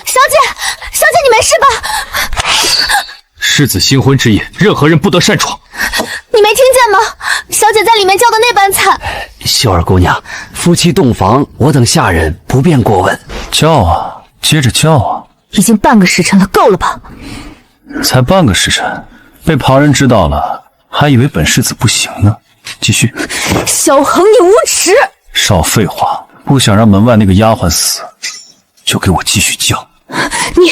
小姐，你没事吧？世子新婚之夜，任何人不得擅闯。你没听见吗？小姐在里面叫的那般惨。秀儿姑娘，夫妻洞房，我等下人不便过问。叫啊，接着叫啊！已经半个时辰了，够了吧？才半个时辰，被旁人知道了，还以为本世子不行呢。继续。萧恒，你无耻！少废话，不想让门外那个丫鬟死，就给我继续叫。你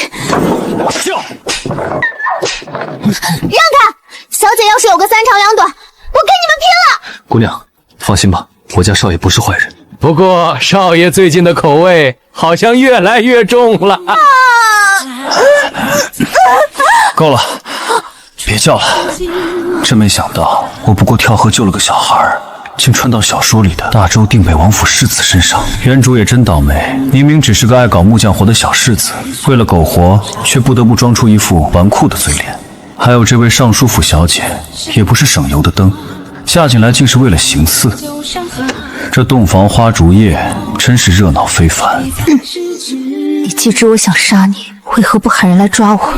叫！让开！小姐要是有个三长两短，我跟你们拼了！姑娘，放心吧，我家少爷不是坏人。不过少爷最近的口味好像越来越重了。够了，别叫了。真没想到，我不过跳河救了个小孩，竟穿到小说里的大周定北王府世子身上。原主也真倒霉，明明只是个爱搞木匠活的小世子，为了苟活，却不得不装出一副纨绔的嘴脸。还有这位尚书府小姐，也不是省油的燈，嫁进来竟是为了行刺。这洞房花烛夜真是热鬧非凡。你既知我想殺你，为何不喊人来抓我？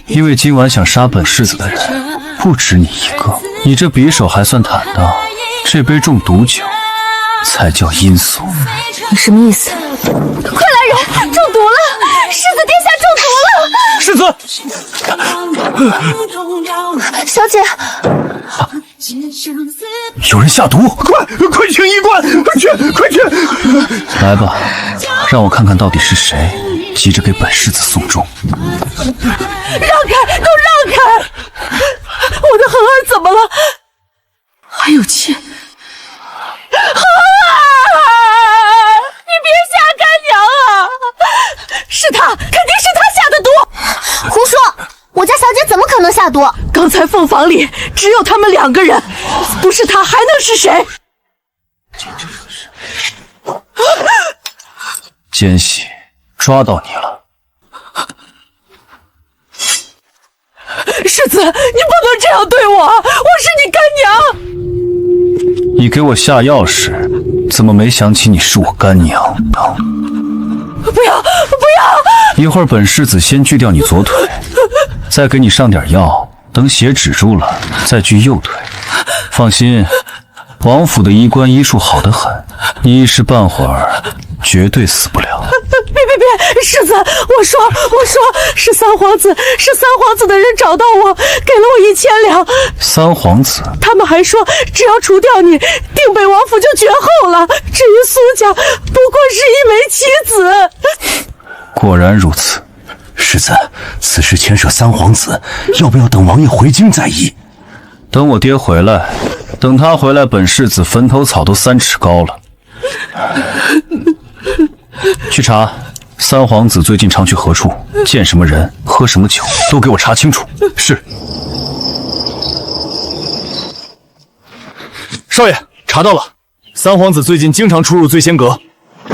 因为今晚想杀本世子的人不止你一个。你这匕首還算坦蕩，這杯中毒酒才叫陰俗。你什麼意思？快來人！中毒了！世子殿下中毒了！世子，小姐，有人下毒！快请医官！快去！来吧，讓我看看到底是誰急着給本世子送終。讓開！都讓開！我的恆兒怎麼了？還有氣！恆兒，你別嚇乾娘啊！是他，肯定是他下的毒！胡說！我家小姐怎麼可能下毒？剛才鳳房裡只有他們兩個人，不是他還能是誰？奸細，抓到你了！世子，你不能這樣對我，我是你乾娘。你給我下藥時，怎麼沒想起你是我乾娘？不要！一會兒本世子先鋸掉你左腿，再給你上點藥，等血止住了，再鋸右腿。放心，王府的醫官醫術好得很，你一時半會兒絕對死不了。別！世子，我說，是三皇子的人找到我，給了我1000兩。三皇子？他們還說，只要除掉你，定北王府就絕後了。至於蘇家，不過是一枚棋子。果然如此。世子，此事牽涉三皇子，要不要等王爺回京再議？等我爹回來，等他回來，本世子墳頭草都3尺高了。去查三皇子最近常去何處，見什麼人，喝什麼酒，都給我查清楚。是。少爺，查到了，三皇子最近經常出入醉仙閣。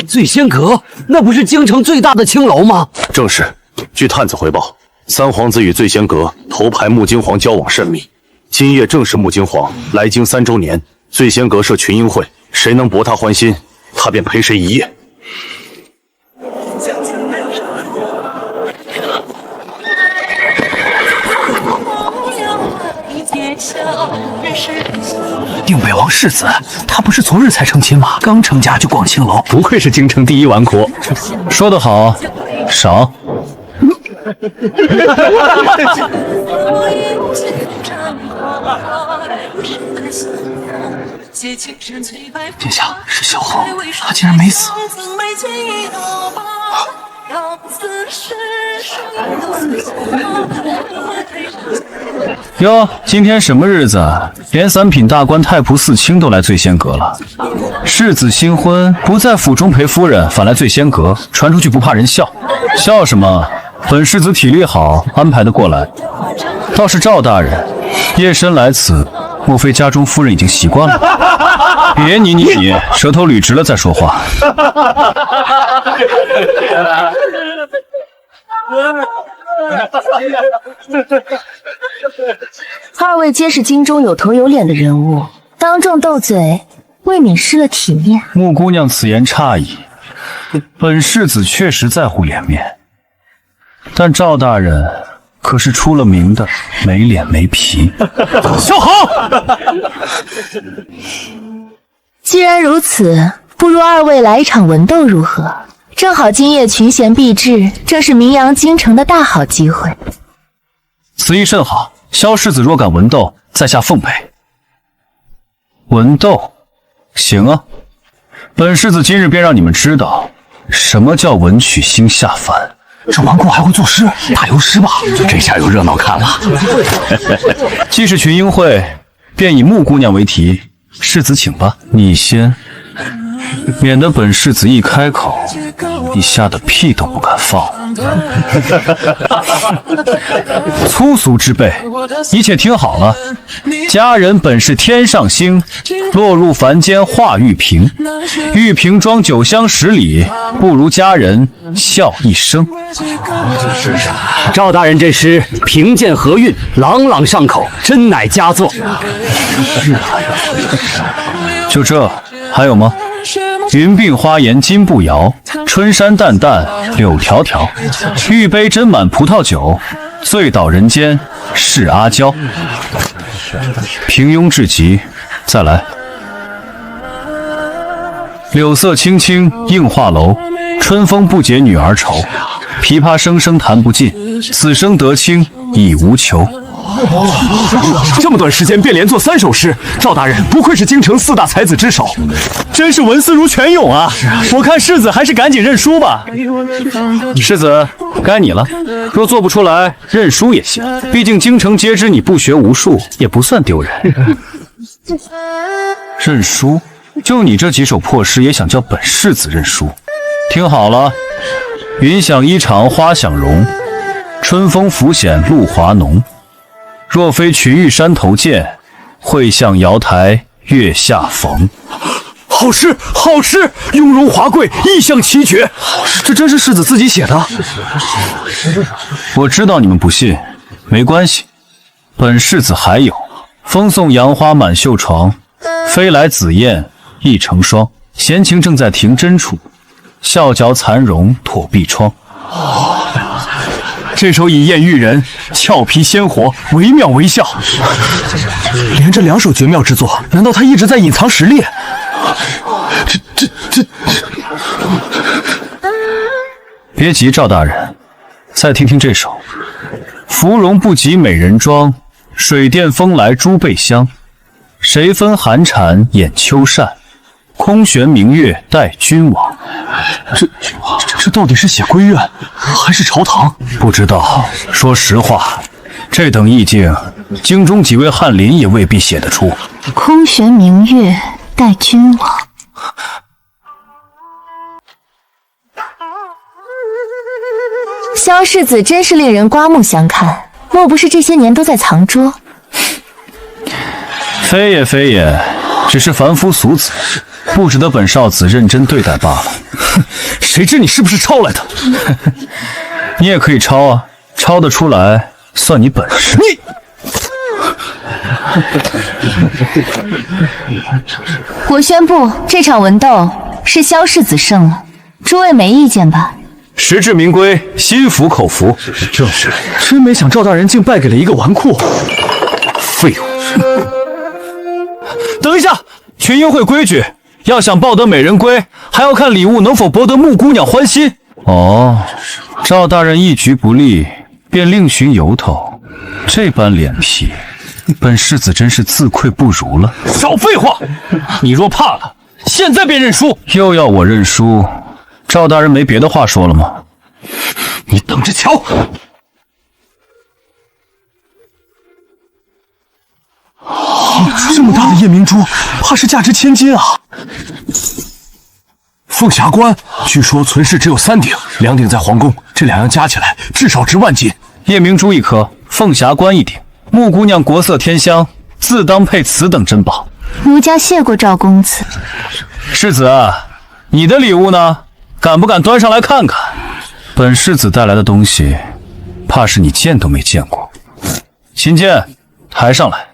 醉仙閣，那不是京城最大的青樓嗎？正是。據探子回報，三皇子與醉仙閣頭牌木金皇交往甚密。今夜正是木金皇來京3週年，醉仙閣設群英會，誰能博他歡心，他便陪誰一夜。定北王世子，他不是昨日才成親嗎？剛成家就逛青樓，不愧是京城第一紈絝。說得好，賞。殿下，是萧恒，他竟然沒死。喲，今天什麼日子？連3品大官太仆四卿都來醉仙閣了。世子新婚，不在府中陪夫人，反來醉仙閣，傳出去不怕人笑。笑什麼？本世子體力好，安排得過來。倒是趙大人，夜深來此，莫非家中夫人已經習慣了？別你，舌頭捋直了再說話。二位皆是京中有頭有臉的人物，當眾鬥嘴，未免失了體面。穆姑娘此言差矣，本世子確實在乎臉面，但趙大人可是出了名的沒臉沒皮。小好，既然如此，不如二位來一场文斗如何？正好今夜群贤毕至，正是名扬京城的大好机会。此意甚好，萧世子若敢文斗，在下奉陪。文斗，行啊，本世子今日便讓你們知道什麼叫文曲星下凡。这纨绔还会作诗，打油诗吧？这下有热闹看了。既是群英会，便以穆姑娘为题，世子请吧。你先，免得本世子一開口，你嚇得屁都不敢放。粗俗之輩，一切聽好了。佳人本是天上星，落入凡間化玉瓶。玉瓶裝酒香10里，不如佳人笑一聲。趙大人这詩贫賤合韻，朗朗上口，真乃佳作。就這，還有嗎？雲鬢花顏金步搖，春山淡淡柳條條。玉杯斟滿葡萄酒，醉倒人間是阿嬌。平庸至極，再來。柳色青青映畫樓，春風不解女兒愁。琵琶聲聲彈不盡，此生得卿已無求。這麼短時間便連作3首詩，趙大人不愧是京城4大才子之首，真是文思如泉湧啊！我看世子還是趕緊認輸吧。世子，該你了。若做不出來，認輸也行。畢竟京城皆知你不學無術，也不算丟人。認輸？就你這幾首破詩，也想叫本世子認輸？聽好了，雲想衣裳花想容，春風拂險露華濃。若非群玉山頭見，會向瑤台月下逢。好詩，好詩，雍容華貴，意象奇絕。這真是世子自己寫的？我知道你們不信，沒關係。本世子還有風送楊花滿繡床，飛來紫燕一成雙。閒情正在庭針處，笑嚼殘容唾壁窗。這首以豔育人，俏皮鮮活，惟妙惟肖。連着2首絕妙之作，難道他一直在隱藏實力？別急，趙大人，再聽聽這首：芙蓉不及美人妝，水殿風來豬背香。誰分寒蟬掩秋扇，空懸明月待君王。這到底是寫閨怨，還是朝堂？不知道。說實話，這等意境，京中幾位翰林也未必寫得出。空懸明月待君王。萧世子真是令人刮目相看，莫不是這些年都在藏拙？非也非也，只是凡夫俗子，不值得本少子認真對待罷了。誰知你是不是抄來的？你也可以抄啊，抄得出來算你本事。你我宣布，這場文鬥是萧世子勝了，諸位沒意見吧？實至名歸，心服口服。正是，真沒想趙大人竟敗給了一個纨绔。廢物！等一下，群英會規矩，要想抱得美人歸，還要看禮物能否博得穆姑娘歡心。哦，趙大人一局不利，便另尋由頭，這般臉皮，本世子真是自愧不如了。少廢話！你若怕了，現在便認輸。又要我認輸？趙大人沒別的話說了嗎？你等着瞧！這麼大的夜明珠，怕是價值千金啊！鳳霞關據說存世只有3頂，2頂在皇宮，這2樣加起來至少值萬金。夜明珠1顆，鳳霞關1頂，穆姑娘國色天香，自當配此等珍寶。奴家謝過趙公子。世子，你的禮物呢？敢不敢端上來看看？本世子帶來的東西，怕是你見都沒見過。秦劍，抬上來。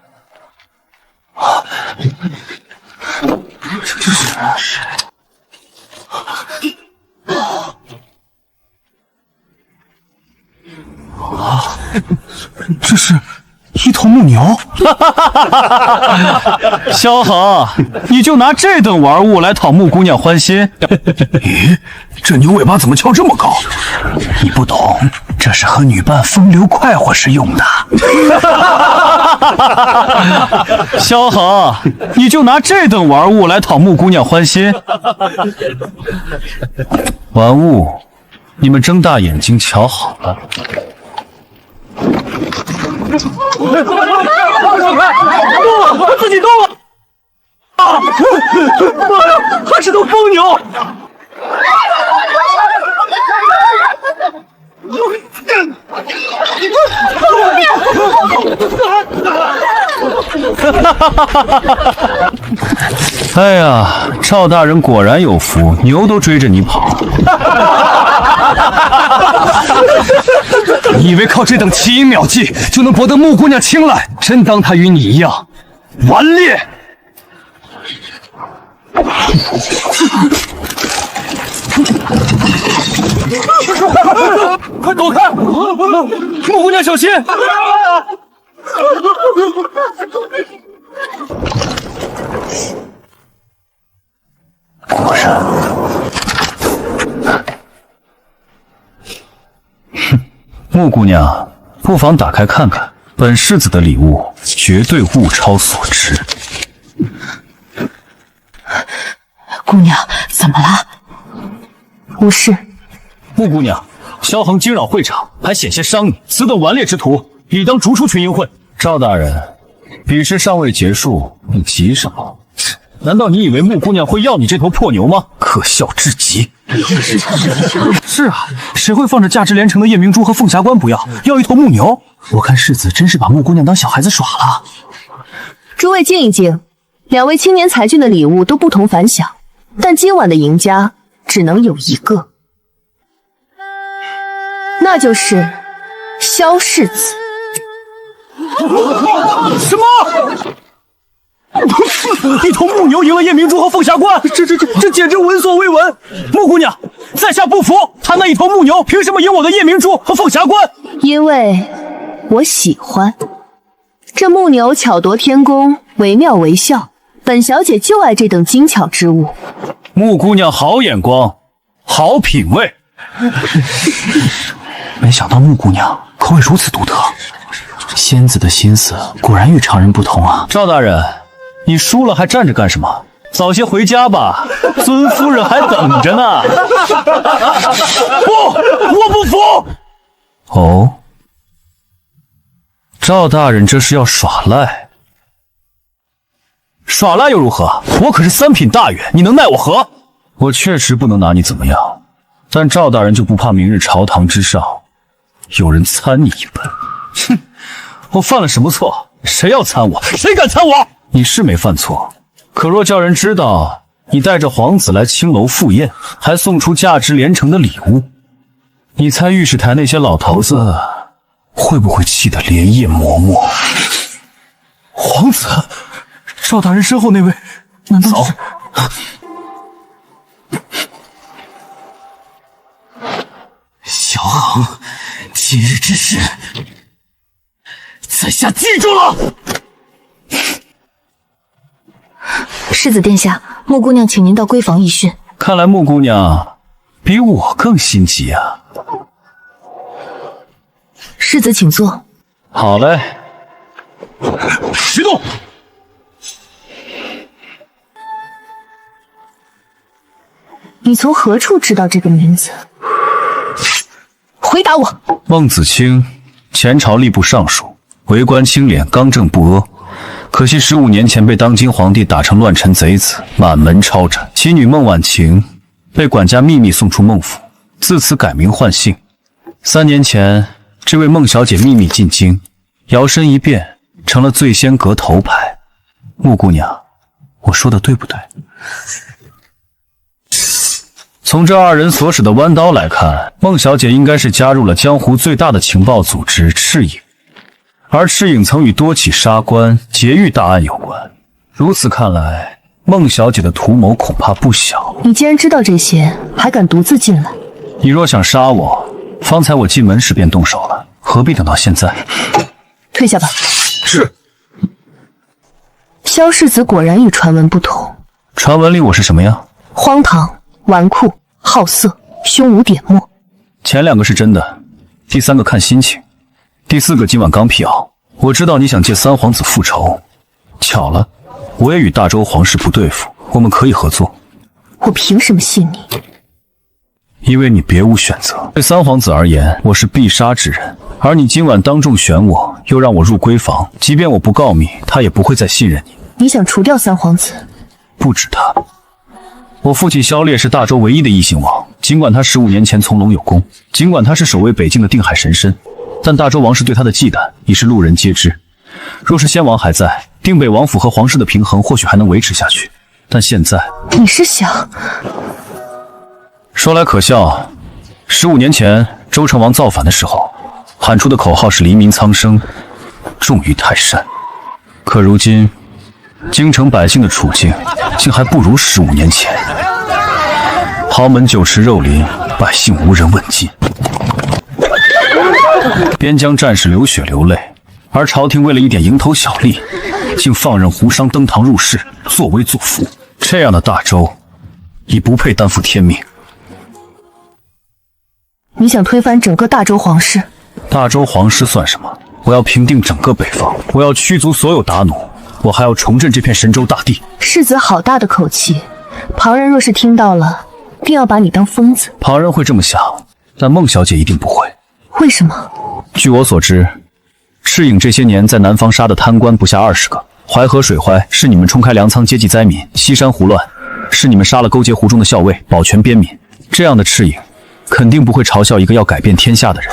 這是一頭母牛。萧恒，你就拿这等玩物来讨穆姑娘欢心？咦，这牛尾巴怎么翘这么高？你不懂，这是和女伴风流快活时用的。萧恒，你就拿这等玩物来讨穆姑娘欢心？玩物，你们睁大眼睛瞧好了。我自己动了！啊！妈呀，还是头疯牛！哎呀，赵大人果然有福，牛都追着你跑。你以为靠这等奇淫妙计就能博得穆姑娘青睐？真当她与你一样顽劣！快躲开！穆姑娘小心！果然，穆姑娘，不妨打开看看，本世子的礼物绝对物超所值。姑娘，怎么了？无事。穆姑娘，萧恒惊扰会场，还险些伤你，此等顽劣之徒，理当逐出群英会。赵大人，比试尚未結束，你急什麼？難道你以為穆姑娘會要你這頭破牛嗎？可笑至極！是啊，誰會放着價值連城的夜明珠和鳳霞關不要，要一頭木牛？我看世子真是把穆姑娘當小孩子耍了。諸位靜一靜，兩位青年才俊的禮物都不同凡響，但今晚的贏家只能有一個，那就是蕭世子。什麼？一頭木牛贏了夜明珠和鳳霞關，這簡直聞所未聞！穆姑娘，在下不服，他那一頭木牛憑什麼贏我的夜明珠和鳳霞關？因為我喜歡這木牛巧奪天工，惟妙惟肖，本小姐就愛這等精巧之物。穆姑娘好眼光，好品味。沒想到穆姑娘口味如此獨特，仙子的心思果然與常人不同啊！趙大人，你輸了還站着幹什麼？早些回家吧，尊夫人還等着呢。不，我不服！哦，趙大人這是要耍賴？耍賴又如何？我可是三品大員，你能奈我何？我確實不能拿你怎麼樣，但趙大人就不怕明日朝堂之上有人參你一本？哼，我犯了什麼錯？誰要參我？誰敢參我？你是沒犯錯，可若叫人知道你帶着皇子來青樓赴宴，還送出價值連城的禮物，你猜御史台那些老頭子會不會氣得連夜磨墨？皇子，趙大人身後那位，難道是？蕭恒，今日之事，在下記住了。世子殿下，穆姑娘請您到閨房議訊。看來穆姑娘比我更心急啊。世子請坐。好嘞。啟動。你從何處知道這個名字？回答我。孟子清，前朝吏部尚書，為官清廉，剛正不阿。可惜15年前被當今皇帝打成亂臣賊子，滿門抄斬。其女孟婉晴被管家秘密送出孟府，自此改名換姓。3年前，這位孟小姐秘密進京，搖身一變成了醉仙閣頭牌。穆姑娘，我說的對不對？從這二人所使的彎刀來看，孟小姐應該是加入了江湖最大的情報組織赤影。而赤影曾與多起殺官劫獄大案有關，如此看來，孟小姐的圖謀恐怕不小。你既然知道這些，還敢獨自進來？你若想殺我，方才我進門時便動手了，何必等到現在？退下吧。是。萧世子果然与传聞不同。传聞里我是什麼呀？荒唐、紈絝、好色、胸無點墨。前2個是真的，第3個看心情，第4個今晚剛闢謠。我知道你想借三皇子復仇，巧了，我也與大周皇室不對付，我們可以合作。我憑什麼信你？因為你別無選擇。對三皇子而言，我是必殺之人，而你今晚當眾選我，又讓我入閨房，即便我不告密，他也不會再信任你。你想除掉三皇子？不止他，我父親萧烈是大周唯一的異姓王，儘管他15年前從龍有功，儘管他是守衛北境的定海神参，但大周王室對他的忌惮已是路人皆知。若是先王還在，定北王府和皇室的平衡或許還能維持下去，但現在……你是想……說來可笑，15年前周成王造反的时候，喊出的口號是黎民蒼生，重於泰山。可如今，京城百姓的處境竟還不如15年前。豪門酒池肉林，百姓無人問津。邊疆戰士流血流淚，而朝廷為了一點蠅頭小利，竟放任胡商登堂入室，作威作福。這樣的大周，已不配擔負天命。你想推翻整個大周皇室？大周皇室算什麼？我要平定整個北方，我要驅逐所有韃虜，我還要重振這片神州大地。世子好大的口氣，旁人若是聽到了，定要把你當瘋子。旁人會這麼想，但孟小姐一定不會。為什麼？據我所知，赤影這些年在南方殺的貪官不下20個，淮河水患是你們衝開糧倉接濟災民，西山胡亂是你們殺了勾結胡中的校尉，保全邊民。這樣的赤影肯定不會嘲笑一個要改變天下的人。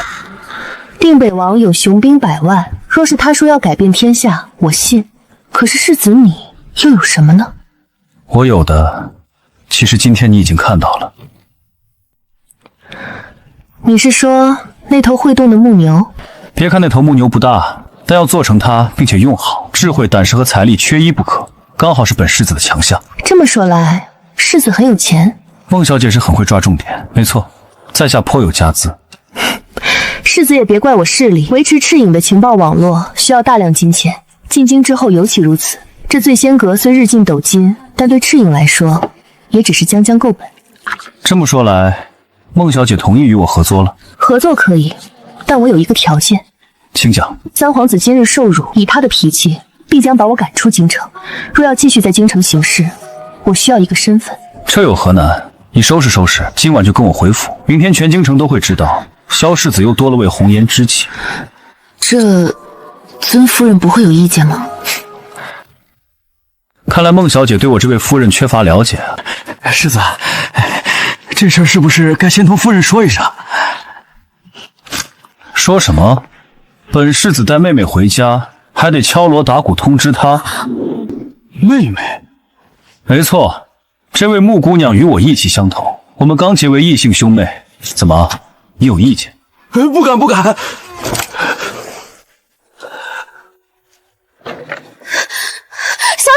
定北王有雄兵100萬，若是他說要改變天下，我信。可是世子你又有什麼呢？我有的，其實今天你已經看到了。你是說那頭會動的木牛？別看那頭木牛不大，但要做成它並且用好，智慧、膽識和財力缺一不可，剛好是本世子的強項。這麼說來，世子很有錢。孟小姐是很會抓重點，沒錯，在下頗有家資。世子也別怪我勢利，維持赤影的情報網絡需要大量金錢，進京之後尤其如此。這醉仙閣雖日進斗金，但對赤影來說，也只是將將夠本。這麼說來，孟小姐同意與我合作了？合作可以，但我有一個條件。請講。三皇子今日受辱，以他的脾氣，必將把我趕出京城。若要繼續在京城行事，我需要一個身份。這有何難？你收拾收拾，今晚就跟我回府，明天全京城都會知道蕭世子又多了位紅顏知己。這尊夫人不會有意見嗎？看來孟小姐對我這位夫人缺乏了解啊。世子，這事兒是不是該先同夫人說一聲？說什麼？本世子帶妹妹回家，還得敲鑼打鼓通知她。妹妹？沒錯，這位穆姑娘與我意氣相投，我們剛結為異姓兄妹。怎麼，你有意見？不敢不敢。小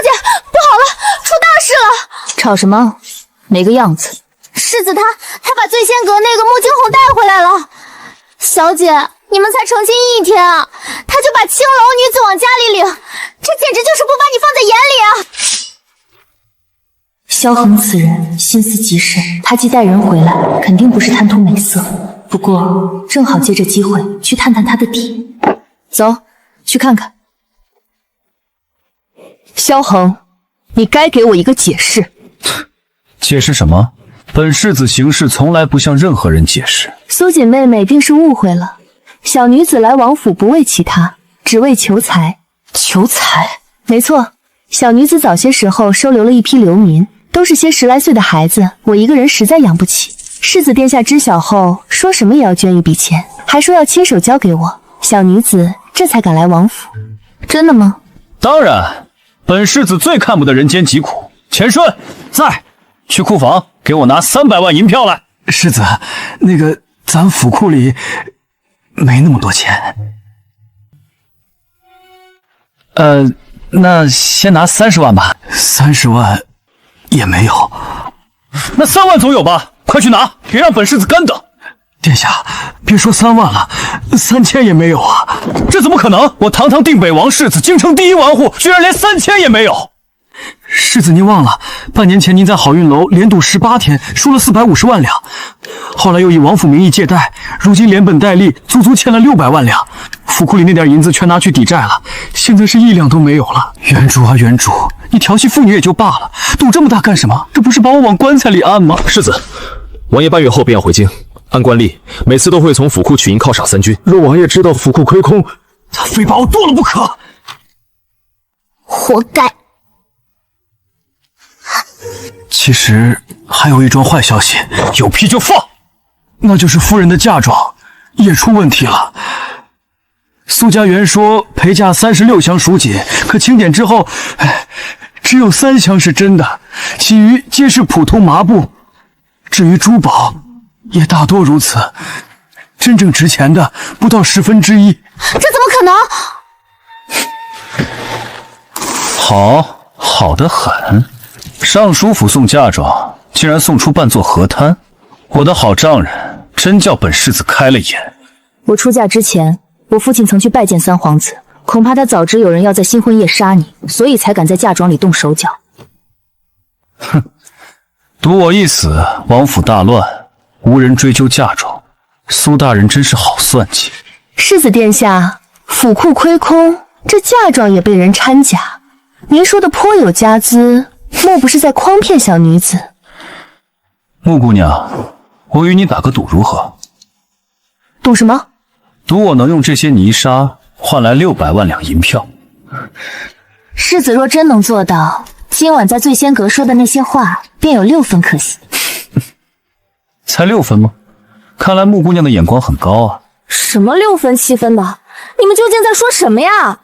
姐，不好了，出大事了！吵什麼？没个樣子。世子他把醉仙閣那個穆金紅帶回來了。小姐，你們才成親1天啊，他就把青樓女子往家裡領，這簡直就是不把你放在眼裡啊！蕭恆此人心思極深，他既帶人回來，肯定不是貪圖美色。不過正好借這機會去探探他的底。走，去看看。蕭恆，你該給我一個解釋。解釋什麼？本世子行事從來不向任何人解釋。蘇錦妹妹定是誤會了，小女子來王府不為其他，只為求財。求財？沒錯，小女子早些時候收留了一批流民，都是些10來歲的孩子，我一個人實在養不起。世子殿下知曉後，說什麼也要捐一筆錢，還說要親手交給我。小女子這才敢來王府。真的嗎？當然，本世子最看不得人間疾苦。錢順在，去庫房給我拿300萬銀票來。世子，那個咱府庫裡沒那麼多錢。那先拿30萬吧。30萬也沒有。那3萬總有吧？快去拿，別讓本世子乾等。殿下，別說3萬了3000也没有啊！這怎麼可能？我堂堂定北王世子，京城第一玩戶，居然連3000也沒有！世子，您忘了，半年前您在好運樓連賭18天，輸了450萬兩，後來又以王府名義借貸，如今連本帶利，足足欠了600萬兩。府庫裡那點銀子全拿去抵債了，現在是1兩都沒有了。原主啊，原主，你調戲婦女也就罷了，賭這麼大幹什麼？這不是把我往棺材裡按嗎？世子，王爺半月後便要回京，按慣例，每次都會從府庫取銀犒賞三軍。若王爺知道府庫虧空，他非把我剁了不可！活該！其實還有一樁壞消息，有屁就放，那就是夫人的嫁妝也出問題了。蘇家元說陪嫁36箱蜀錦，可清點之後，只有3箱是真的，其餘皆是普通麻布。至於珠寶，也大多如此，真正值錢的不到1/10。這怎麼可能？好得很。尚書府送嫁妝，竟然送出半座河滩，我的好丈人真叫本世子開了眼。我出嫁之前，我父親曾去拜見三皇子，恐怕他早知有人要在新婚夜殺你，所以才敢在嫁妝裡動手腳。哼，賭我一死，王府大亂，無人追究嫁妝。蘇大人真是好算計。世子殿下，府庫虧空，這嫁妝也被人摻假，您說的頗有家資，莫不是在誆騙小女子？穆姑娘，我與你打個賭如何？賭什麼？賭我能用這些泥沙換來600萬兩銀票。世子若真能做到，今晚在醉仙閣說的那些話，便有6分可信。才6分嗎？看來穆姑娘的眼光很高啊。什麼6分7分的？你們究竟在说什麼呀？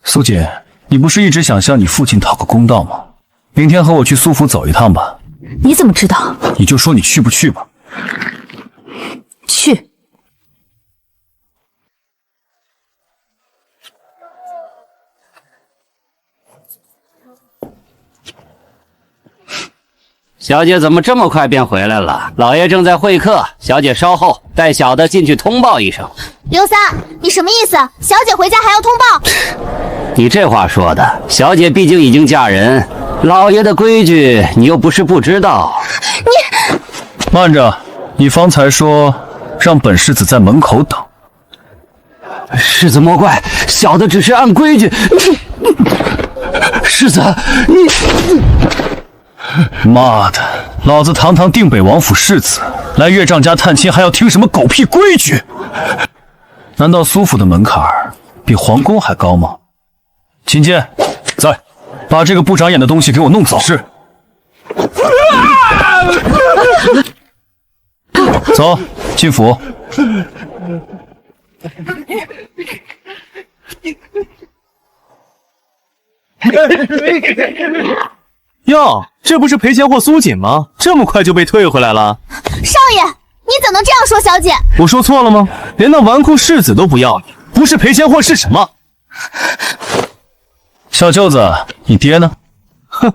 蘇姐，你不是一直想向你父親討個公道嗎？明天和我去蘇府走一趟吧。你怎麼知道？你就說你去不去吧。去。小姐怎麼這麼快便回來了？老爺正在會客，小姐稍後帶小的進去通報一聲。劉三，你什麼意思？小姐回家還要通報？你這話說的，小姐畢竟已經嫁人，老爺的規矩你又不是不知道。你慢着，你方才說讓本世子在門口等。世子莫怪，小的只是按規矩。世子，你。媽的，老子堂堂定北王府世子，來岳丈家探親還要聽什麼狗屁規矩？難道蘇府的門檻比皇宮還高嗎？秦劍，在，把這個不長眼的東西給我弄走。是。走，進府。喲，這不是賠錢貨蘇錦嗎？這麼快就被退回來了？少爺，你怎能這樣說小姐？我說錯了嗎？連那纨绔世子都不要你，不是賠錢貨是什麼？小舅子，你爹呢？哼，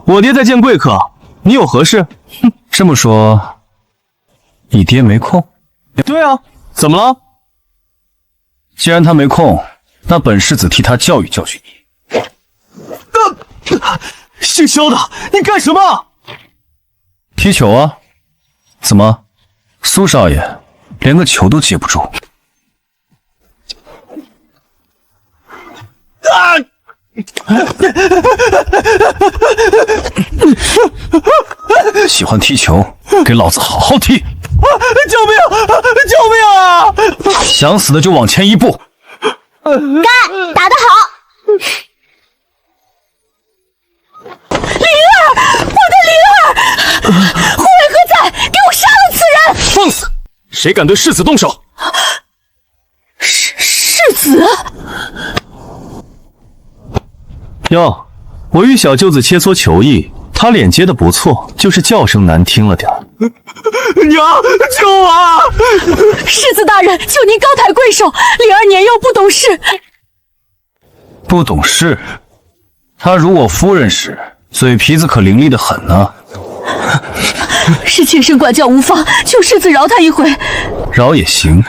我爹在見貴客，你有何事？哼，這麼說，你爹沒空？對啊，怎麼了？既然他沒空，那本世子替他教育教訓你。姓蕭的，你幹什麼？踢球啊？怎麼，蘇少爺連個球都接不住？喜欢踢球，給老子好好踢！救命！救命啊！想死的就往前一步。该，打得好！灵兒，我的灵兒，护卫何在？给我殺了此人！放肆！誰敢對世子動手？世子。喲，我與小舅子切磋球藝，他臉接的不錯，就是叫聲難聽了點。娘，救我！世子大人，求您高抬貴手，靈兒年幼不懂事。不懂事？他如我夫人時，嘴皮子可伶俐得很呢。是妾身管教无方，求世子饶他一回。饶也行。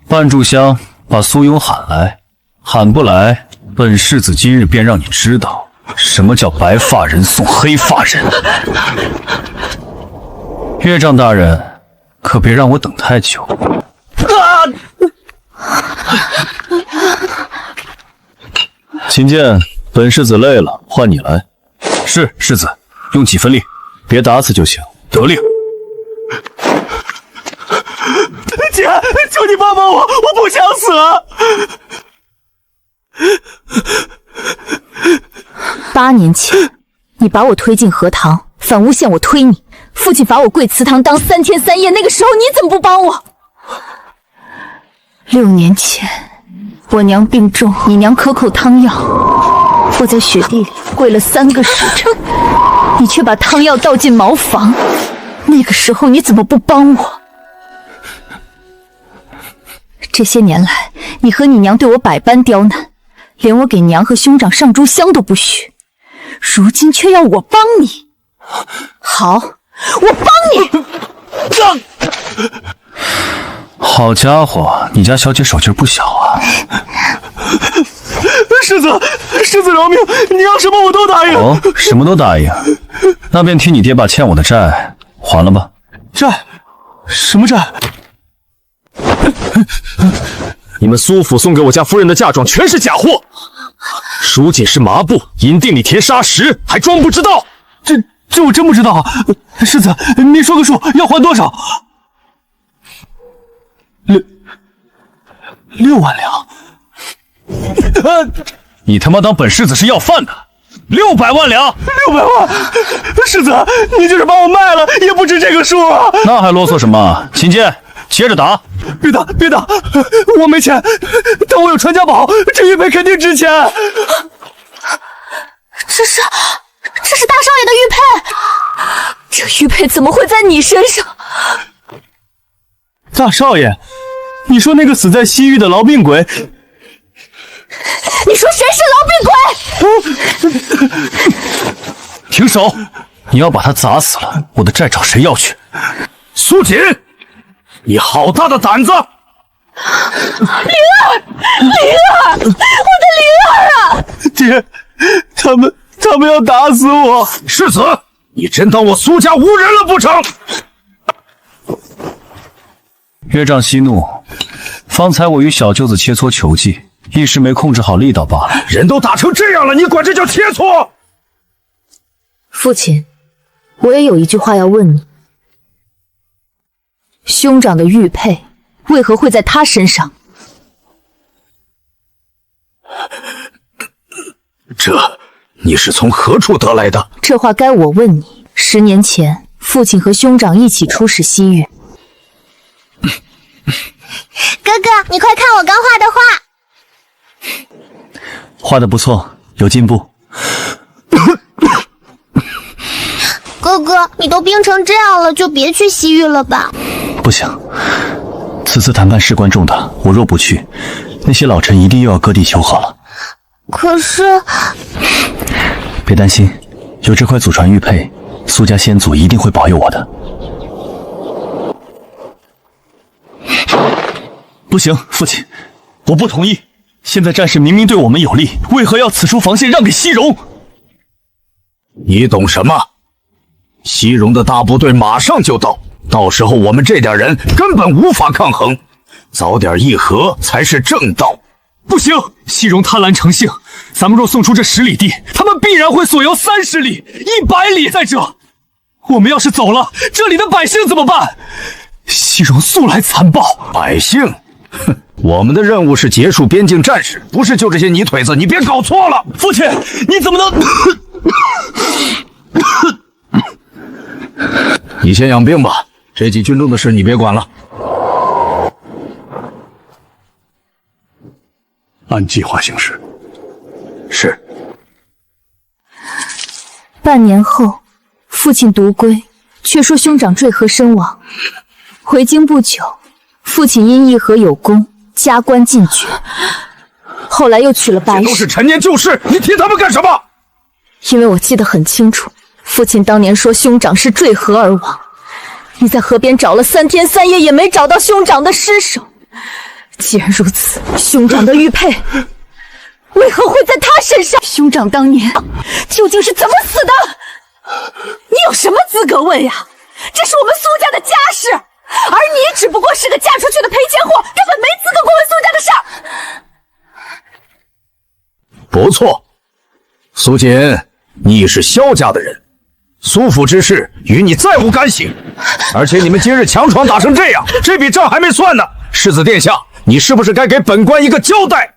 半炷香，把苏勇喊来。喊不来，本世子今日便让你知道什么叫白发人送黑发人。岳丈大人，可别让我等太久。秦剑，本世子累了，换你来。是，世子，用几分力，别打死就行。得令。姐，求你帮帮我，我不想死。8年前，你把我推进荷塘，反诬陷我推你。父亲罚我跪祠堂当3天3夜，那個時候你怎麼不幫我？6年前，我娘病重，你娘可口湯藥，我在雪地裡跪了3個時辰，你卻把湯藥倒進茅房，那個時候你怎麼不幫我？這些年來，你和你娘對我百般刁難，連我給娘和兄長上炷香都不許，如今卻要我幫你。好，我幫你。好家伙，你家小姐手勁不小啊！世子饶命！你要什麼我都答應。哦，什麼都答應，那便替你爹把欠我的債還了吧。債？什麼債？你們蘇府送給我家夫人的嫁妝全是假貨，蜀錦是麻布，银锭裡填砂石，還裝不知道？這我真不知道。世子，你說個數，要還多少？6萬兩。你他媽當本世子是要飯的？600萬兩！600萬！世子，你就是把我賣了，也不值這個數啊！那還囉嗦什麼？秦劍，接着打！別打！我沒錢，但我有傳家寶，這玉佩肯定值錢。這是大少爺的玉佩，這玉佩怎麼會在你身上？大少爺，你說那個死在西域的痨病鬼？你說誰是痨病鬼？停手！你要把他砸死了，我的債找誰要去？蘇錦，你好大的膽子！靈兒，我的靈兒啊！爹，他們要打死我！世子，你真當我蘇家無人了不成？岳丈息怒，方才我與小舅子切磋球技，一時沒控制好力道罷了。人都打成這樣了，你管這叫切磋？父親，我也有一句話要問你：兄長的玉佩為何會在他身上？這你是從何處得來的？這話該我問你。10年前，父親和兄長一起出使西域。哥哥，你快看我剛畫的畫。畫得不錯，有進步。哥哥，你都病成這樣了，就別去西域了吧。不行，此次談判事關重大，我若不去，那些老臣一定又要割地求和了。可是，別擔心，有這塊祖傳玉佩，蘇家先祖一定會保佑我的。不行，父親，我不同意。現在戰事明明對我們有利，為何要此處防線讓給西戎？你懂什麼？西戎的大部隊馬上就到，到時候我們這點人根本無法抗衡，早點議和才是正道。不行，西戎貪婪成性，咱們若送出這10里地，他們必然會索要30里、100里。再者，我們要是走了，這裡的百姓怎麼辦？西戎素來殘暴，百姓，哼，我們的任務是結束邊境戰事，不是救這些泥腿子，你別搞錯了。父親，你怎麼能？你先養病吧，這幾軍中的事你別管了。按計劃行事。是。半年後，父親獨歸，卻說兄長墜河身亡。回京不久，父親因議和有功，加官進爵。後來又娶了白氏。這都是陳年舊事，你提他們幹什麼？因為我記得很清楚，父親當年說兄長是墜河而亡，你在河邊找了3天3夜也沒找到兄長的屍首。既然如此，兄長的玉佩為何會在他身上？兄長當年究竟是怎麼死的？你有什麼資格問呀？這是我們蘇家的家事，而你只不過是個嫁出去的賠錢貨，根本沒資格過問蘇家的事兒。不錯，蘇锦，你是萧家的人，蘇府之事与你再无干系。而且你们今日强闖打成这样，這筆賬還沒算呢。世子殿下，你是不是該給本官一個交代？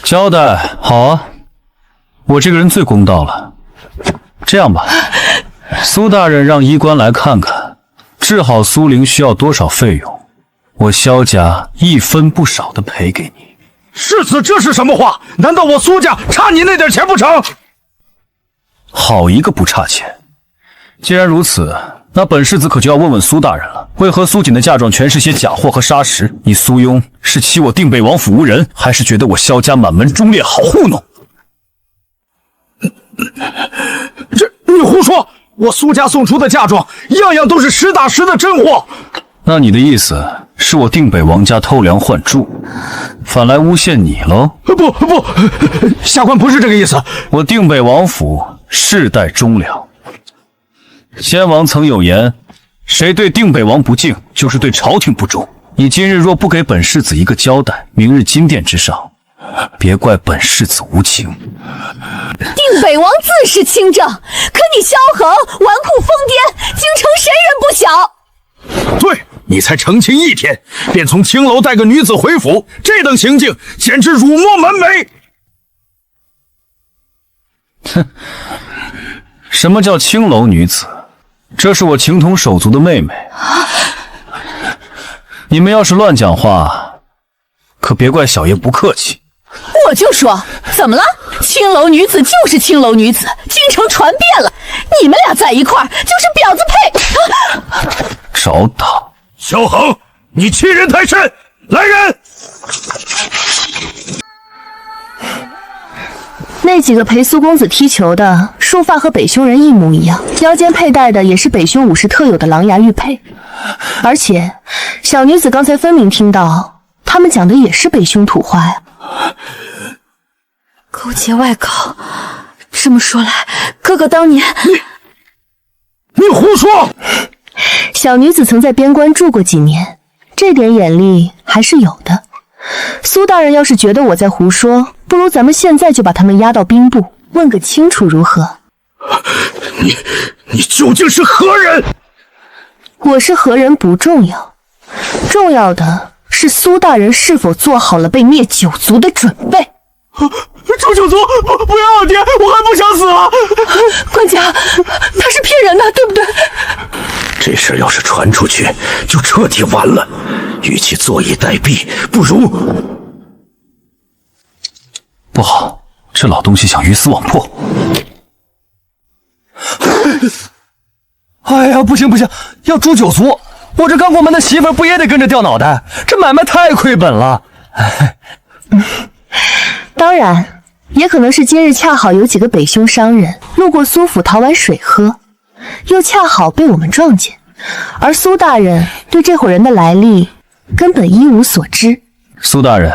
交代好啊，我這個人最公道了。這樣吧，蘇大人讓醫官來看看，治好蘇靈需要多少費用，我蕭家一分不少的賠給你。世子，這是什麼話？難道我蘇家差你那點錢不成？好一個不差錢！既然如此，那本世子可就要問問蘇大人了，為何蘇錦的嫁妝全是些假貨和砂石？你蘇庸是欺我定北王府無人，還是覺得我蕭家滿門忠烈好糊弄？你胡說！我蘇家送出的嫁妝，樣樣都是實打實的真貨。那你的意思是我定北王家偷梁換柱，反來誣陷你嘍？不，下官不是這個意思。我定北王府世代忠良，先王曾有言，誰對定北王不敬，就是對朝廷不忠。你今日若不給本世子一個交代，明日金殿之上，別怪本世子無情。定北王自是清正，可你蕭恆紈絝瘋癲，京城誰人不曉？對，你才成親1天，便從青樓帶個女子回府，這等行徑簡直辱沒門楣。哼，什麼叫青樓女子？這是我情同手足的妹妹。你們要是亂講話，可別怪小爺不客氣。我就說，怎麼了？青樓女子就是青樓女子，京城傳遍了，你們倆在一塊兒就是婊子配。找打！蕭恆，你欺人太甚！來人！那幾個陪蘇公子踢球的，束髮和北兄人一模一樣，腰間佩戴的也是北兄武士特有的狼牙玉佩。而且，小女子剛才分明聽到，他們講的也是北兄土話呀。勾結外搞，這麼說來，哥哥當年……你胡說！小女子曾在邊關住過幾年，這點眼力還是有的。蘇大人要是覺得我在胡說，不如咱們現在就把他們押到兵部，問個清楚如何？你究竟是何人？我是何人不重要，重要的是蘇大人是否做好了被滅九族的準備。誅九族，不要爹，我還不想死啊！官家，他是騙人的，對不对？這事要是傳出去，就徹底完了。與其坐以待斃，不如……不好，這老東西想魚死網破。哎呀，不行，要誅九族，我這剛過門的媳婦不也得跟着掉腦袋？這買賣太虧本了。當然，也可能是今日恰好有幾個北兄商人路過蘇府討碗水喝，又恰好被我們撞見，而蘇大人對這夥人的來歷根本一無所知。蘇大人，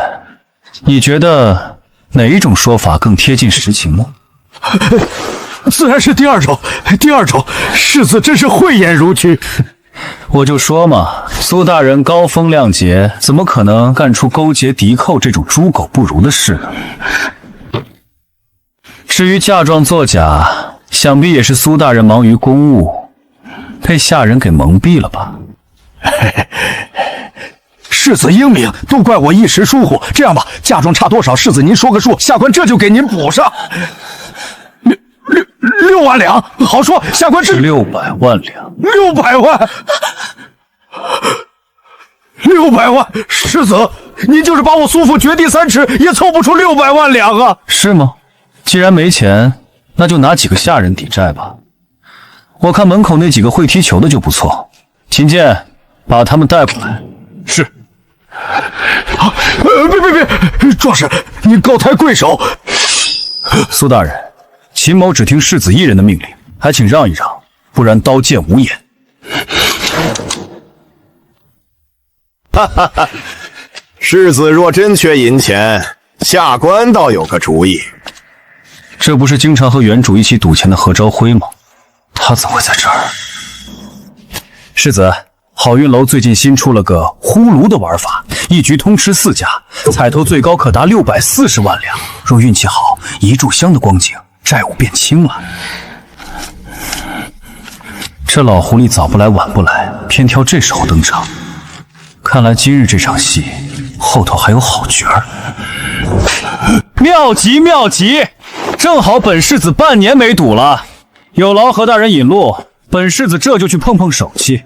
你覺得哪一種說法更貼近實情呢？自然是第二種，世子真是慧眼如炬。我就說嘛，蘇大人高風亮節，怎麼可能幹出勾結敵寇這種豬狗不如的事呢？至於嫁妝作假，想必也是蘇大人忙於公務，被下人給蒙蔽了吧？世子英明，都怪我一時疏忽。這樣吧，嫁妝差多少，世子您說個數，下官這就給您補上。6萬兩，好說，下官是600萬兩。600萬，600萬，世子，您就是把我蘇府掘地3尺，也湊不出600萬兩啊！是嗎？既然沒錢，那就拿幾個下人抵債吧。我看門口那幾個會踢球的就不錯，秦劍，把他們帶過來。是。別，壯士，你高抬貴手。蘇大人，秦某只聽世子一人的命令，還請讓一讓，不然刀剑无眼。哈哈哈！世子若真缺银钱，下官倒有个主意。这不是经常和原主一起赌钱的何朝晖吗？他怎么会在这儿？世子，好运楼最近新出了个呼炉的玩法，一局通吃4家，彩头最高可达640万两。若运气好，一炷香的光景，债务变清了。这老狐狸早不来晚不来，偏挑这时候登场。看来今日这场戏后头还有好角儿。妙极妙极，正好本世子半年没赌了，有劳何大人引路，本世子这就去碰碰手气。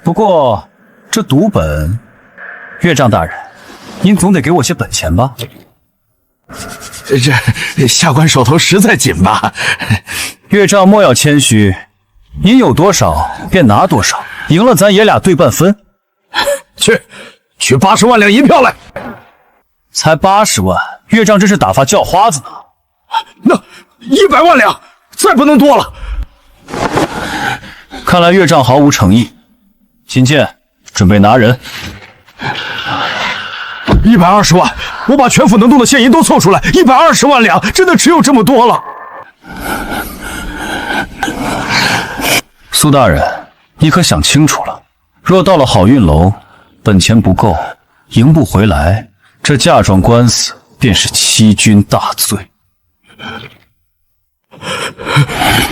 不过这赌本，岳丈大人，您总得给我些本钱吧？这下官手头实在紧吧。岳丈莫要谦虚，您有多少便拿多少，赢了咱爷俩对半分。取80万两银票来。才80万，岳丈这是打发叫花子呢。那100万两，再不能多了。看来岳丈毫无诚意。秦剑，准备拿人。120万，我把全府能动的现银都凑出来，120万两，真的只有这么多了。苏大人，你可想清楚了？若到了好运楼，本钱不够，赢不回来，这嫁妆官司便是欺君大罪。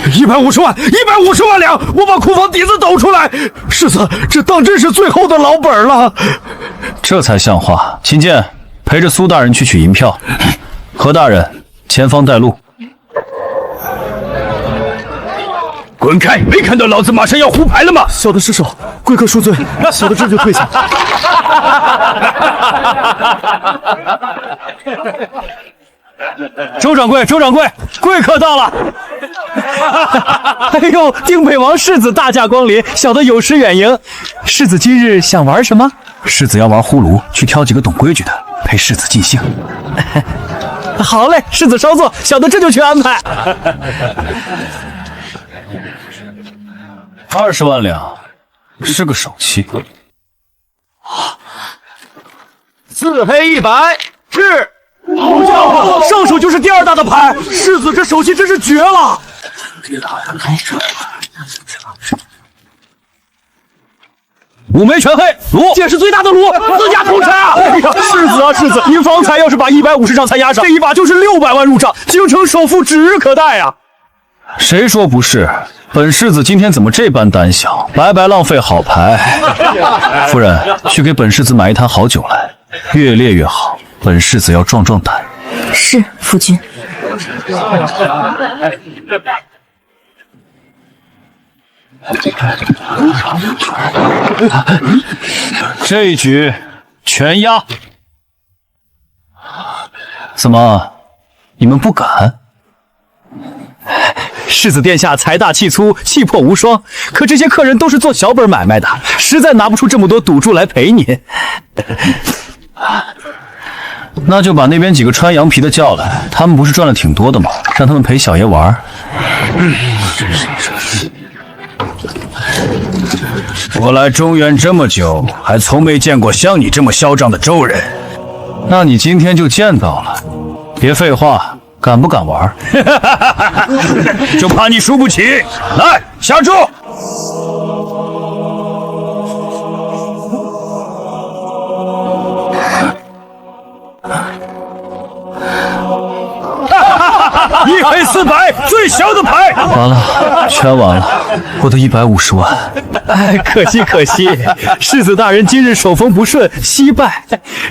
150万，150万两，我把库房底子抖出来。世子，这当真是最后的老本了。这才像话。秦剑，陪着苏大人去取银票。何大人，前方带路。滚开！没看到老子马上要胡牌了吗？小的失手，贵客恕罪，小的这就退下。周掌柜，贵客到了！哎呦，定北王世子大驾光临，小的有失远迎。世子今日想玩什么？世子要玩呼噜，去挑几个懂规矩的，陪世子尽兴。好嘞，世子稍坐，小的这就去安排。20万两，是个手气。4黑1白，是。好家伙，上手就是第2大的牌，世子这手气真是绝了。5枚全黑，炉，这是最大的炉，自家通吃啊！哎呀，世子，您方才要是把150上才押上，这一把就是600万入账，京城首富指日可待啊！谁说不是？本世子今天怎么这般胆小，白白浪费好牌。夫人，去给本世子买一坛好酒来，越烈越好。本世子要壮壮胆。是，夫君。这一局全压。怎么，你们不敢？世子殿下财大气粗，气魄无双，可这些客人都是做小本买卖的，实在拿不出这么多赌注来陪您。那就把那边几个穿羊皮的叫来，他们不是赚了挺多的吗？让他们陪小爷玩。我来中原这么久，还从没见过像你这麼囂張的周人。那你今天就見到了。別廢話，敢不敢玩？就怕你輸不起。來，下注！1黑4白，最小的牌。完了，全完了，我的150万。哎，可惜，世子大人今日手风不順，惜敗。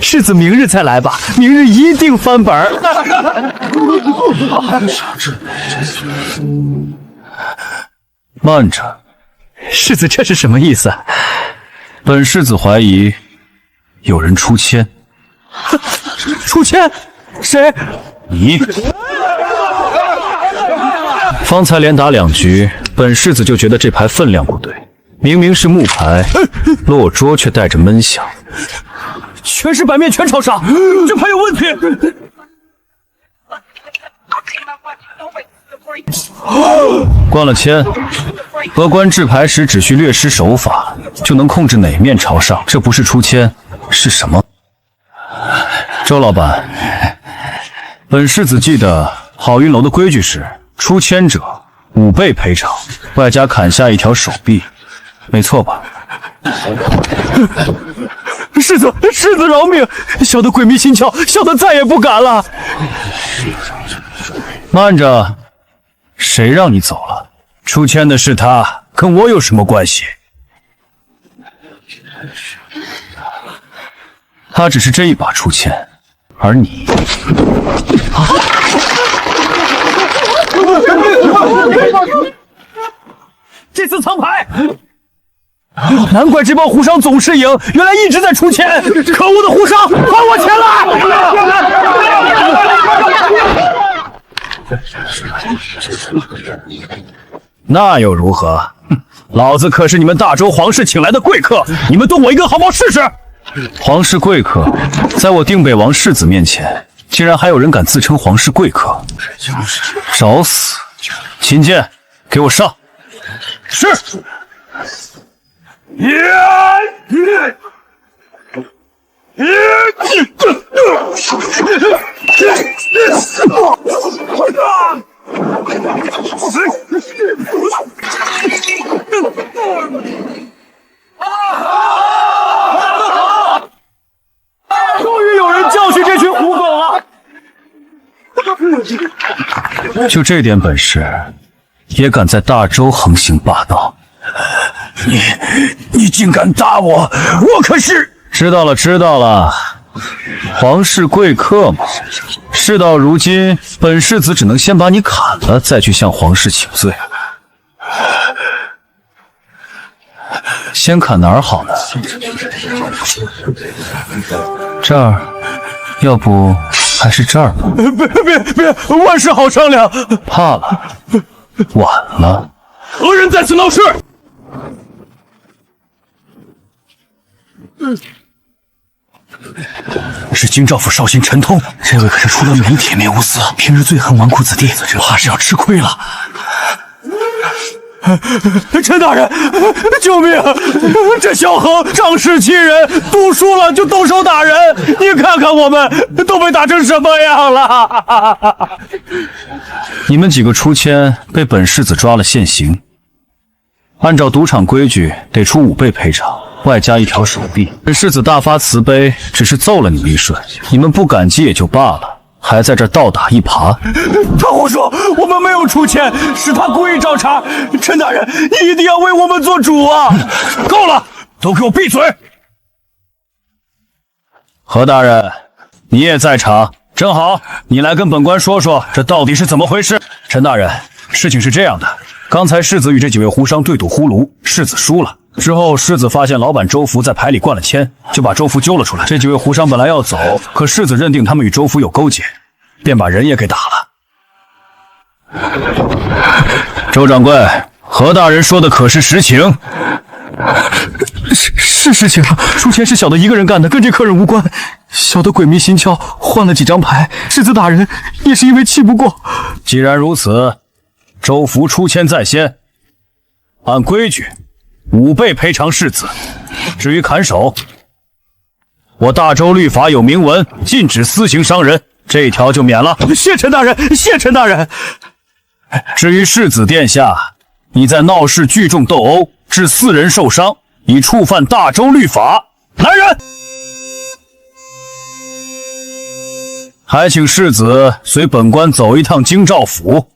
世子明日再來吧，明日一定翻本。慢着，世子這是什麼意思？本世子懷疑有人出千。出千？誰？你。方才連打2局，本世子就覺得這牌分量不對，明明是木牌，落桌卻帶着悶響。全是白面全朝殺，這牌有問題。灌了铅，荷官制牌时只需略施手法，就能控制哪面朝上。这不是出铅，是什么？周老板，本世子记得好运楼的规矩是：出铅者5倍赔偿，外加砍下一条手臂，没错吧？世子饶命！小的鬼迷心窍，小的再也不敢了。慢着，谁让你走了？出千的是他，跟我有什麼關係？他只是這一把出千，而你……這次藏牌，難怪這幫胡商總是贏，原來一直在出千！可惡的胡商，還我錢來！那又如何？老子可是你們大周皇室請來的貴客，你們動我一個好不好試試？皇室貴客，在我定北王世子面前，竟然還有人敢自稱皇室貴客，找死！秦劍，給我上！是。终于有人教訓這群狐狗了！就這點本事，也敢在大周橫行霸道？你竟敢打我！我可是……知道了，知道了。皇室貴客嘛，事到如今，本世子只能先把你砍了，再去向皇室請罪。先砍哪兒好呢？這兒，要不還是這兒吧？別，萬事好商量。怕了，晚了。何人在此鬧事？是京兆府少卿陳通，這位可是出了名鐵面無私，平日最恨紈絝子弟，怕是要吃虧了。陳大人，救命！這蕭恆仗勢欺人，讀書了就動手打人，你看看我們都被打成什麼樣了！你們幾個出千，被本世子抓了現行，按照賭場規矩，得出5倍賠償，外加一條手臂。本世子大發慈悲，只是揍了你們一瞬，你們不感激也就罷了，還在這倒打一耙。他胡說，我們沒有出千，是他故意找茬。陳大人，你一定要為我們做主啊！夠了，都給我閉嘴！何大人，你也在場，正好，你來跟本官說說，這到底是怎麼回事？陳大人，事情是這樣的，剛才世子與這幾位胡商對賭呼嚕，世子輸了。之後，世子發現老板周福在牌裡灌了鉛，就把周福揪了出來。這幾位胡商本來要走，可世子認定他們與周福有勾結，便把人也給打了。周掌櫃，何大人說的可是實情？是實情，出錢是小的一個人幹的，跟這客人無關。小的鬼迷心竅，換了幾張牌。世子大人也是因為氣不過。既然如此，周福出錢在先，按規矩5倍賠償世子。至於砍手，我大周律法有明文，禁止私刑傷人，這一條就免了。謝陳大人，謝陳大人。至於世子殿下，你在鬧市聚眾鬥毆，致4人受傷，已觸犯大周律法。來人！還請世子隨本官走一趟京兆府。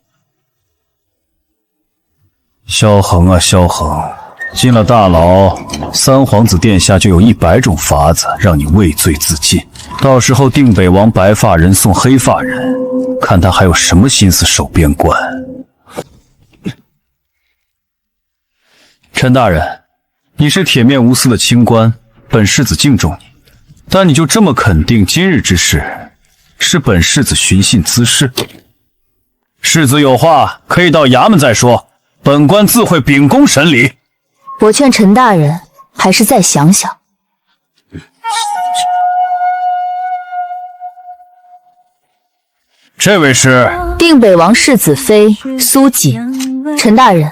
蕭恆啊，蕭恆，進了大牢，三皇子殿下就有100種法子讓你畏罪自盡。到時候定北王白髮人送黑髮人，看他還有什麼心思守邊關。陳大人，你是鐵面無私的清官，本世子敬重你，但你就這麼肯定今日之事是本世子尋釁滋事？世子有話可以到衙門再說，本官自會秉公審理。我勸陳大人還是再想想。這位是定北王世子妃蘇锦。陈大人，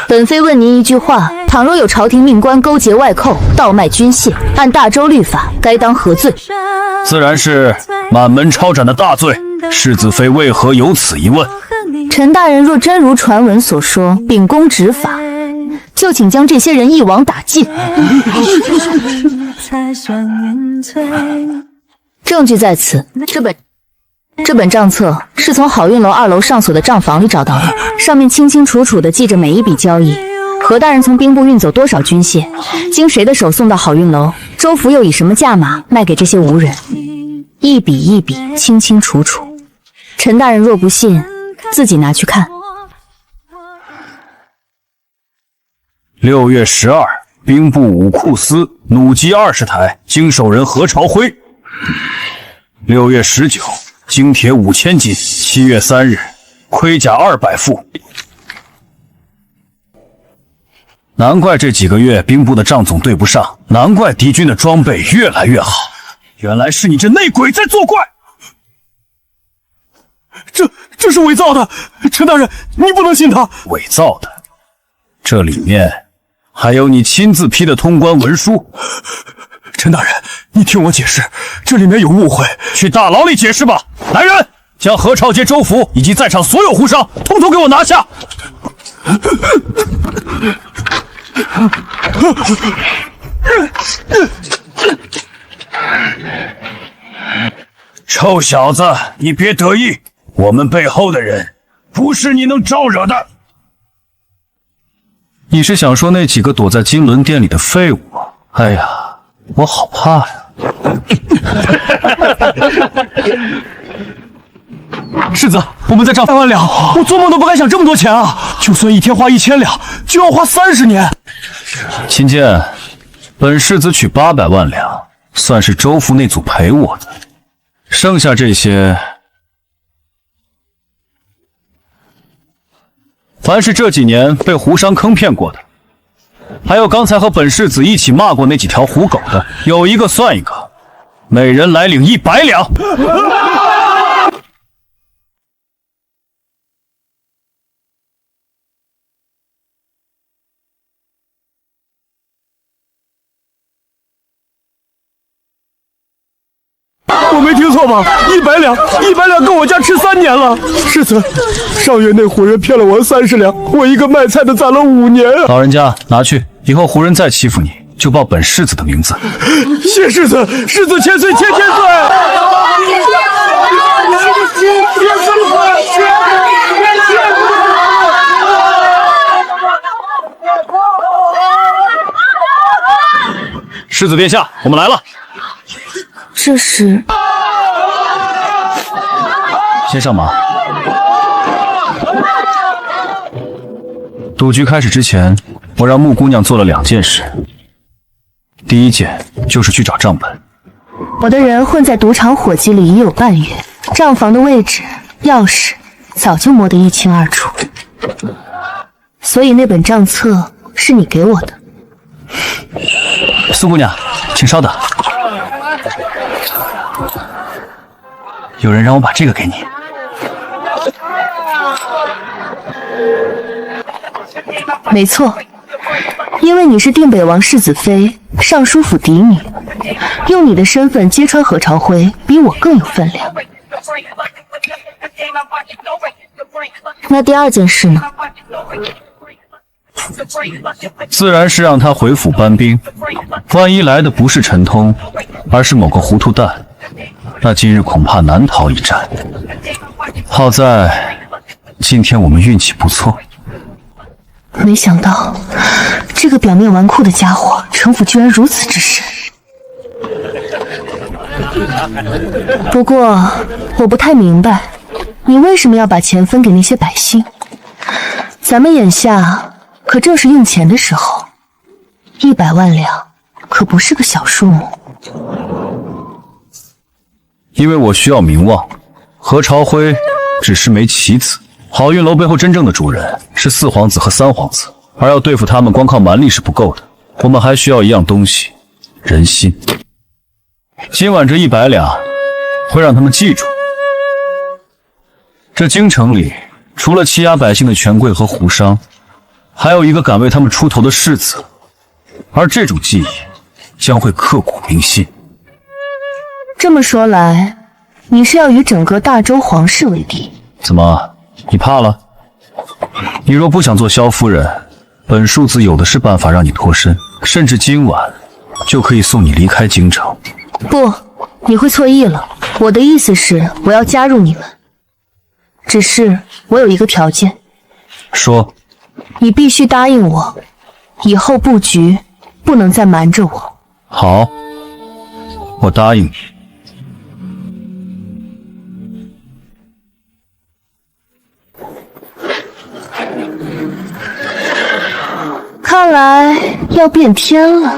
本妃問您一句話：倘若有朝廷命官勾結外寇，倒賣軍械，按大周律法，該当何罪？自然是满门抄斩的大罪。世子妃为何有此一問？陈大人若真如傳聞所說，秉公執法，就請將這些人一網打盡。證據在此，這本賬冊是從好運樓2樓上鎖的賬房裡找到的，上面清清楚楚地記着每一筆交易。何大人從兵部運走多少軍械，經誰的手送到好運樓，州府又以什麼價碼賣給這些無人，一筆一筆清清楚楚。陳大人若不信，自己拿去看。6月12，兵部武库司弩机20台，经手人何朝晖。6月19，精鐵5000斤。7月3日，盔甲200副。难怪这几個月兵部的賬總對不上，難怪敵軍的裝備越來越好。原來是你這內鬼在作怪！這是偽造的，陳大人，你不能信他。偽造的？這裡面還有你親自批的通關文書。陳大人，你聽我解釋，這裡面有誤會。去大牢裡解釋吧。來人，將何朝杰州府以及在場所有胡商統統給我拿下。臭小子，你別得意，我們背後的人不是你能招惹的。你是想說那幾個躲在金輪殿裡的廢物嗎？哎呀，我好怕呀！世子，我們在賬3萬兩，我做夢都不敢想這麼多錢啊！就算一天花1000兩，就要花30年。秦劍，本世子取800萬兩，算是州府那組賠我的。剩下這些，凡是這幾年被胡商坑騙過的，還有剛才和本世子一起罵過那幾條虎狗的，有一個算一個，每人來領100兩。我沒聽錯吧？100兩，100兩夠我家吃3年了。世子，上月那胡人騙了我30兩，我一個賣菜的攢了5年啊！老人家，拿去，以後胡人再欺負你，就報本世子的名字。謝世子，世子千歲，千歲！世子殿下，我們來了。這是。先上馬。賭局開始之前，我讓木姑娘做了2件事。第一件就是去找賬本。我的人混在賭場夥計裡已有半月，賬房的位置、鑰匙早就摸得一清二楚，所以那本賬冊是你給我的。蘇姑娘，請稍等。有人讓我把這個給你。沒錯，因為你是定北王世子妃，尚書府嫡女，用你的身份揭穿何朝暉，比我更有分量。那第2件事呢？自然是讓他回府搬兵，萬一來的不是陳通，而是某個糊塗蛋，那今日恐怕難逃一戰。好在今天我們運氣不錯。沒想到這個表面紈絝的家伙，城府居然如此之深。不過我不太明白，你為什麼要把錢分給那些百姓？咱們眼下可正是用錢的時候，100萬兩可不是個小數目。因為我需要名望，何朝暉只是枚棋子。好運樓背後真正的主人是4皇子和3皇子，而要對付他們，光靠蠻力是不夠的。我們還需要一樣東西，人心。今晚這100兩會讓他們記住，這京城裡，除了欺压百姓的權貴和胡商，還有一個敢為他們出头的世子，而這種記憶將會刻骨銘心。這麼說來，你是要与整個大周皇室為敌？怎麼，你怕了？你若不想做萧夫人，本庶子有的是办法讓你脱身，甚至今晚就可以送你離開京城。不，你会錯意了。我的意思是，我要加入你們，只是我有一個條件。說。你必須答應我，以後布局不能再瞞着我。好，我答应你。看来要变天了。